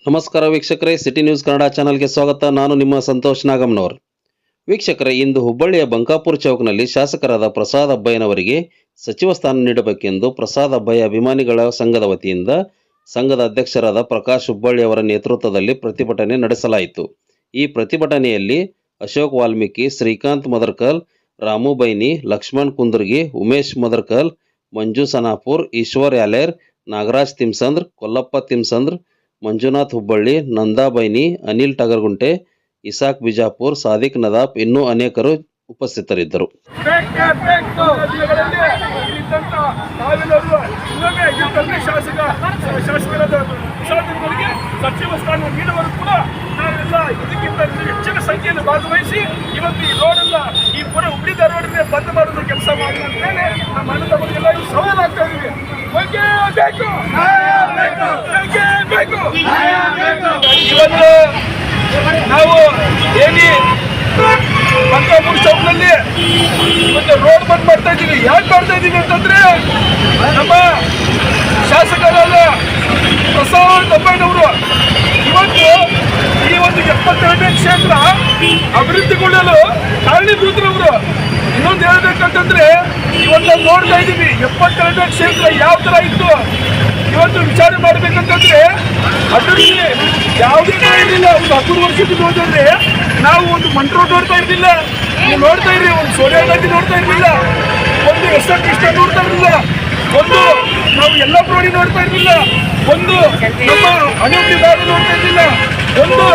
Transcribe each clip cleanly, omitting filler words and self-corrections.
ನಮಸ್ಕಾರ ವೀಕ್ಷಕರೇ, city news Kannada ಚಾನಲ್ಗೆ ಸ್ವಾಗತ. ನಾನು ನಿಮ್ಮ ಸಂತೋಷ್ ನಾಗಮ್ನವರ್. ವೀಕ್ಷಕರೇ, ಇಂದು ಹುಬ್ಬಳ್ಳಿಯ ಬಂಕಾಪುರ ಚೌಕ್ನಲ್ಲಿ ಶಾಸಕರಾದ ಪ್ರಸಾದ್ ಅಬ್ಬಯ್ಯನವರಿಗೆ ಸಚಿವ ಸ್ಥಾನ ನೀಡಬೇಕೆಂದು ಪ್ರಸಾದ್ ಅಬ್ಬಯ್ಯ ಅಭಿಮಾನಿಗಳ ಸಂಘದ ವತಿಯಿಂದ ಸಂಘದ ಅಧ್ಯಕ್ಷರಾದ ಪ್ರಕಾಶ್ ಹುಬ್ಬಳ್ಳಿ ಅವರ ನೇತೃತ್ವದಲ್ಲಿ ಪ್ರತಿಭಟನೆ ನಡೆಸಲಾಯಿತು. ಈ ಪ್ರತಿಭಟನೆಯಲ್ಲಿ ಅಶೋಕ್ ವಾಲ್ಮೀಕಿ, ಶ್ರೀಕಾಂತ್ ಮದರ್ಕಲ್, ರಾಮು ಬೈನಿ, ಲಕ್ಷ್ಮಣ್ ಕುಂದರ್ಗಿ, ಉಮೇಶ್ ಮದರ್ಕಲ್, ಮಂಜು ಸನಾಪುರ್, ಈಶ್ವರ್ ಯಾಲೇರ್, ನಾಗರಾಜ್ ತಿಮ್ಸಂದ್ರ, ಕೊಲ್ಲಪ್ಪ ತಿಮ್ಸಂದ್ರ, ಮಂಜುನಾಥ್ ಹುಬ್ಬಳ್ಳಿ, ನಂದಾ ಬೈನಿ, ಅನಿಲ್ ಟಗರ್ಗುಂಟೆ, ಇಸಾಕ್ ಬಿಜಾಪುರ್, ಸಾದಿಕ್ ನದಾಫ್ ಇನ್ನೂ ಅನೇಕರು ಉಪಸ್ಥಿತರಿದ್ದರು. ಸಚಿವ ಸ್ಥಾನ ನೀಡುವರು ಕೂಡ ನಾವೆಲ್ಲ ಇದಕ್ಕಿಂತ ಹೆಚ್ಚಿನ ಸಂಖ್ಯೆಯನ್ನು ಭಾಗವಹಿಸಿ ಇವತ್ತು ಈ ರೋಡೆಲ್ಲ ಈ ಪುರ ಹುಬ್ಳಿ ಧಾರವಾಡಕ್ಕೆ ಬಂದ್ ಮಾಡುವ ಕೆಲಸ ಮಾಡಿ ಅಂತೇಳಿ ನಮ್ಮ ಅಣ್ಣ ತಮ್ಮಗೆಲ್ಲ ಸವಾಲಾಗ್ತಾ ಇದೀವಿ. ಇವತ್ತು ನಾವು ಏನಿ ಬಂಕಾಪುರ ಚೌಕ್ನಲ್ಲಿ ಇವತ್ತು ರೋಡ್ ಬಂದ್ ಮಾಡ್ತಾ ಇದ್ದೀವಿ. ಯಾಕೆ ಮಾಡ್ತಾ ಇದ್ದೀವಿ ಅಂತಂದ್ರೆ ನಮ್ಮ ಶಾಸಕರಾದ ಪ್ರಸಾದ್ ಅಬ್ಬಯ್ಯನವರು ಇವತ್ತು ಈ ಒಂದು 72ನೇ ಕ್ಷೇತ್ರ ಅಭಿವೃದ್ಧಿಗೊಳ್ಳಲು ಕಾರಣೀಭೂತರವರು. ಇನ್ನೊಂದು ಹೇಳ್ಬೇಕಂತಂದ್ರೆ ಇವತ್ತು ನಾವು ನೋಡ್ತಾ ಇದ್ದೀವಿ 72ನೇ ಕ್ಷೇತ್ರ ಯಾವ ತರ ಇತ್ತು. ಇವತ್ತು ವಿಚಾರ ಮಾಡ್ಬೇಕಂತಂದ್ರೆ ಅಭಿವೃದ್ಧಿ ಯಾವುದೇ ಇರಲಿಲ್ಲ. ಒಂದು 10 ವರ್ಷದಿಂದ ಹೋದ್ರೆ ನಾವು ಒಂದು ಮಂಟ್ರೋ ನೋಡ್ತಾ ಇರಲಿಲ್ಲ, ನೀವು ನೋಡ್ತಾ ಇರ್ರಿ, ಒಂದು ಸೋನಿಯಾ ಗಾಂಧಿ ನೋಡ್ತಾ ಇರಲಿಲ್ಲ, ಒಂದು ಎಸ್ ಆರ್ ಕೃಷ್ಣ ನೋಡ್ತಾ ಇರಲಿಲ್ಲ, ಒಂದು ನಾವು ಎಲ್ಲ ಪ್ರೋಡಿ ನೋಡ್ತಾ ಇರಲಿಲ್ಲ, ಒಂದು ನಮ್ಮ ಅಭಿವೃದ್ಧಿ ಭಾಗ ನೋಡ್ತಾ ಇರಲಿಲ್ಲ, ಒಂದು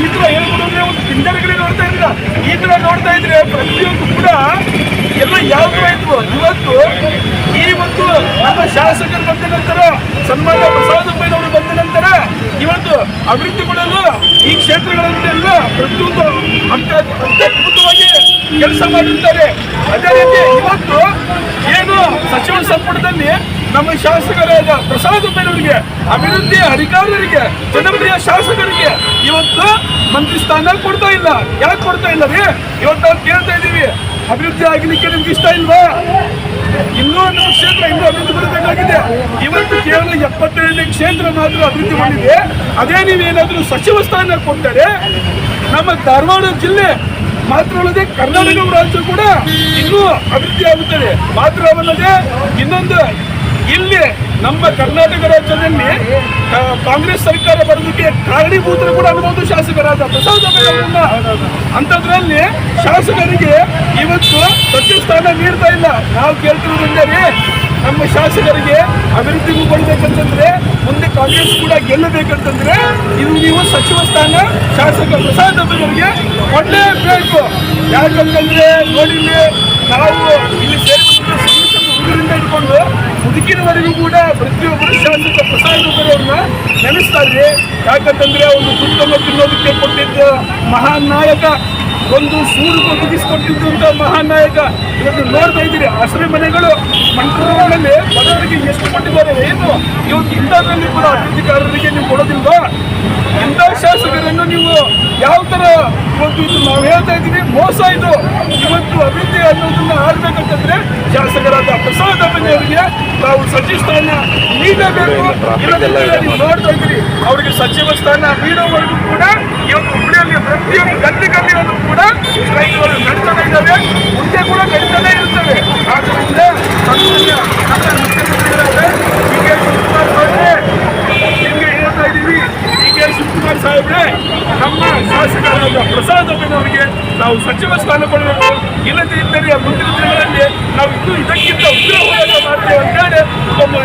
ಈ ತರ ಹೇಳ್ಕೊಂಡ್ರೆ ಒಂದು ಪಿಂಜರಗಳೇ ನೋಡ್ತಾ ಇರಲಿಲ್ಲ. ಈ ತರ ನೋಡ್ತಾ ಇದ್ರೆ ಪ್ರತಿಯೊಂದು ಕೂಡ ಎಲ್ಲ ಯಾವ ತರ ಇತ್ತು. ಇವತ್ತು ಈ ಒಂದು ನಮ್ಮ ಶಾಸಕರು ಬಂದ ನಂತರ, ಸನ್ಮಾನ್ಯ ಪ್ರಸಾದ್ ಅಬ್ಬಯ್ಯನವರು ಬಂದ ನಂತರ ಇವತ್ತು ಅಭಿವೃದ್ಧಿಗೊಳ್ಳಲು ಈ ಕ್ಷೇತ್ರಗಳನ್ನೆಲ್ಲ ಪ್ರತಿಯೊಂದು ಅತ್ಯದ್ಭುತವಾಗಿ ಕೆಲಸ ಮಾಡಿರ್ತಾರೆ. ಅದೇ ರೀತಿ ಇವತ್ತು ಏನು ಸಚಿವ ಸಂಪುಟದಲ್ಲಿ ನಮ್ಮ ಶಾಸಕರಾದ ಪ್ರಸಾದ್ ಅಬ್ಬಯ್ಯನವರಿಗೆ, ಅಭಿವೃದ್ಧಿ ಅಧಿಕಾರಿಗಳಿಗೆ, ಜನಪ್ರಿಯ ಶಾಸಕರಿಗೆ ಇವತ್ತು ಮಂತ್ರಿ ಸ್ಥಾನ ಕೊಡ್ತಾ ಇಲ್ಲ. ಯಾಕೆ ಕೊಡ್ತಾ ಇಲ್ಲ ರೀ? ಇವತ್ತು ನಾವು ಕೇಳ್ತಾ ಇದ್ದೀವಿ, ಅಭಿವೃದ್ಧಿ ಆಗಲಿಕ್ಕೆ ನಿಮ್ಗೆ ಇಷ್ಟ ಇಲ್ವಾ? ಇನ್ನೂ ನಮ್ಮ ಕ್ಷೇತ್ರ ಇನ್ನೂ ಅಭಿವೃದ್ಧಿ ಮಾಡಬೇಕಾಗಿದೆ. ಇವತ್ತು ಕೇವಲ 72ನೇ ಕ್ಷೇತ್ರ ಮಾತ್ರ ಅಭಿವೃದ್ಧಿ ಮಾಡಿದೆ. ಅದೇ ನೀವೇನಾದ್ರೂ ಸಚಿವ ಸ್ಥಾನ ಕೊಟ್ಟರೆ ನಮ್ಮ ಧಾರವಾಡ ಜಿಲ್ಲೆ ಮಾತ್ರ ಅಲ್ಲದೆ ಕರ್ನಾಟಕ ರಾಜ್ಯ ಕೂಡ ಇನ್ನೂ ಅಭಿವೃದ್ಧಿ ಆಗುತ್ತದೆ. ಮಾತ್ರವಲ್ಲದೆ ಇನ್ನೊಂದು, ಇಲ್ಲಿ ನಮ್ಮ ಕರ್ನಾಟಕ ರಾಜ್ಯದಲ್ಲಿ ಕಾಂಗ್ರೆಸ್ ಸರ್ಕಾರ ಬರೋದಕ್ಕೆ ಕಾರಣೀಭೂತರು ಕೂಡ ಅನ್ಬೋದು ಶಾಸಕರಾದ ಪ್ರಸಾದ್ ಅಬ್ಬಯ್ಯನವರನ್ನ. ಅಂಥದ್ರಲ್ಲಿ ಶಾಸಕರಿಗೆ ಇವತ್ತು ಸಚಿವ ಸ್ಥಾನ ನೀಡ್ತಾ ಇಲ್ಲ. ನಾವು ಕೇಳ್ತಿರೋದಂದರೆ ನಮ್ಮ ಶಾಸಕರಿಗೆ ಅಭಿವೃದ್ಧಿಗೂ ಕೊಡಬೇಕಂತಂದ್ರೆ, ಮುಂದೆ ಕಾಂಗ್ರೆಸ್ ಕೂಡ ಗೆಲ್ಲಬೇಕಂತಂದ್ರೆ ಇದು ನೀವು ಸಚಿವ ಸ್ಥಾನ ಶಾಸಕ ಪ್ರಸಾದ್ ಅಬ್ಬಯ್ಯನವರಿಗೆ ಕೊಡಲೇಬೇಕು. ಯಾಕಂತಂದ್ರೆ ನೋಡಿ, ನಾವು ಇಲ್ಲಿ ಹುಡುಗರಿಂದ ಹಿಡ್ಕೊಂಡು ಮುದುಕಿನವರೆಗೂ ಕೂಡ ಪ್ರತಿಯೊಬ್ಬರು ಶಾಸಕ ಪ್ರಸಾದ್ ಅಬ್ಬಯ್ಯನವ್ರನ್ನ ನೆನೆಸ್ತಾರೆ. ಯಾಕಂತಂದ್ರೆ ಒಂದು ತುತ್ತನ್ನು ತಿನ್ನೋದಕ್ಕೆ ಕೊಟ್ಟಿದ್ದ ಮಹಾನ್ ನಾಯಕ, ಒಂದು ಸೂರು ಬದುಕಿಸಿಕೊಟ್ಟಿದ್ದಂತ ಮಹಾನ್ ನಾಯಕ. ಇವತ್ತು ನೋಡ್ತಾ ಇದ್ದೀರಿ, ಆಶ್ರಯ ಮನೆಗಳು ಮಂಟೂರಿನಲ್ಲಿ ಬಡವರಿಗೆ ಎಷ್ಟು ಕೊಟ್ಟಿದ್ದಾರೆ. ಏನು ಇವತ್ತು ಇಂಥದ್ರಲ್ಲಿ ಕೂಡ ಅಭಿವೃದ್ಧಿಕಾರರಿಗೆ ನೀವು ಕೊಡೋದಿಲ್ವಾ? ಇಂಥ ಶಾಸಕರನ್ನು ನೀವು ಯಾವ ತರ ಇವತ್ತು ಇದು ನಾವು ಹೇಳ್ತಾ ಇದ್ದೀವಿ, ಮೋಸ ಇದು. ಇವತ್ತು ಅಭಿವೃದ್ಧಿ ಅನ್ನೋದನ್ನ ಆಡ್ಬೇಕಂತಂದ್ರೆ ಶಾಸಕರಾದ ಪ್ರಸಾದ್ ಅಬ್ಬಯ್ಯನವರಿಗೆ ನಾವು ಸಚಿವ ಸ್ಥಾನ ನೀಡಬೇಕು. ನೀವು ನೋಡ್ತಾ ಇದ್ದೀರಿ, ಅವರಿಗೆ ಸಚಿವ ಸ್ಥಾನ ನೀಡೋವರೆಗೂ ಕೂಡ ಇವತ್ತು ಹುಬ್ಬಳ್ಳಿಯಲ್ಲಿ ಪ್ರತಿಯೊಂದು ಗಲ್ಲಿಗಳಲ್ಲೂ ಕೂಡ ಸ್ಟ್ರೈಕ್ಗಳು ನಡೀತಾನೆ ಇದ್ದಾವೆ, ಮುಂದೆ ಕೂಡ ನಡೀತಾನೆ ಇರುತ್ತವೆ. ಆದ್ದರಿಂದ ನಿಮಗೆ ಹೇಳ್ತಾ ಇದ್ದೀವಿ, ಶಿವಕುಮಾರ್ ಸಾಹೇಬ್ರೆ, ನಮ್ಮ ಶಾಸಕರಾದ ಪ್ರಸಾದ್ ಅಬ್ಬಯ್ಯನವರಿಗೆ ನಾವು ಸಚಿವ ಸ್ಥಾನ ಕೊಡಬೇಕು. ಇಲ್ಲದೇ ಇದ್ದರೆ ಮುಂದಿನ ದಿನಗಳಲ್ಲಿ ನಾವು ಇನ್ನೂ ಇದಕ್ಕಿಂತ ಉಗ್ರ ಹೋರಾಟ ಮಾಡ್ತೇವೆ ಅಂತೇಳಿ ಒಬ್ಬ